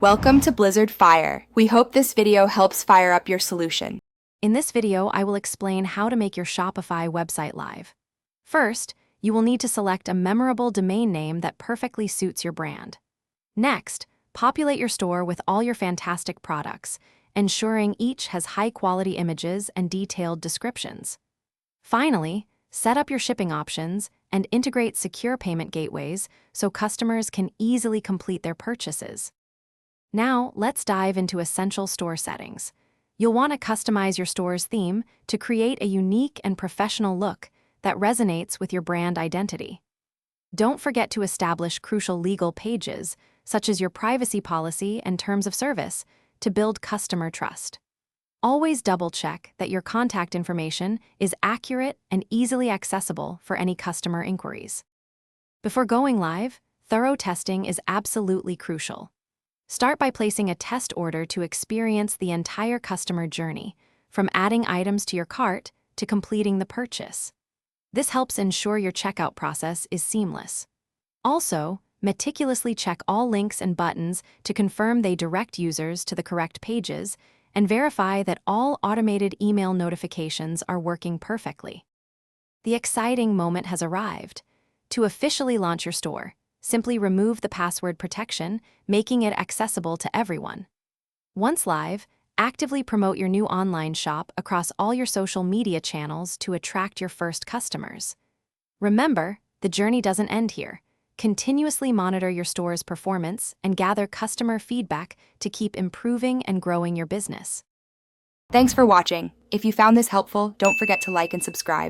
Welcome to Blizzard Fire. We hope this video helps fire up your solution. In this video, I will explain how to make your Shopify website live. First, you will need to select a memorable domain name that perfectly suits your brand. Next, populate your store with all your fantastic products, ensuring each has high-quality images and detailed descriptions. Finally, set up your shipping options and integrate secure payment gateways so customers can easily complete their purchases. Now, let's dive into essential store settings. You'll want to customize your store's theme to create a unique and professional look that resonates with your brand identity. Don't forget to establish crucial legal pages, such as your privacy policy and terms of service, to build customer trust. Always double-check that your contact information is accurate and easily accessible for any customer inquiries. Before going live, thorough testing is absolutely crucial. Start by placing a test order to experience the entire customer journey, from adding items to your cart to completing the purchase. This helps ensure your checkout process is seamless. Also, meticulously check all links and buttons to confirm they direct users to the correct pages and verify that all automated email notifications are working perfectly. The exciting moment has arrived. To officially launch your store, simply remove the password protection, making it accessible to everyone. Once live, actively promote your new online shop across all your social media channels to attract your first customers. Remember, the journey doesn't end here. Continuously monitor your store's performance and gather customer feedback to keep improving and growing your business. Thanks for watching. If you found this helpful, don't forget to like and subscribe.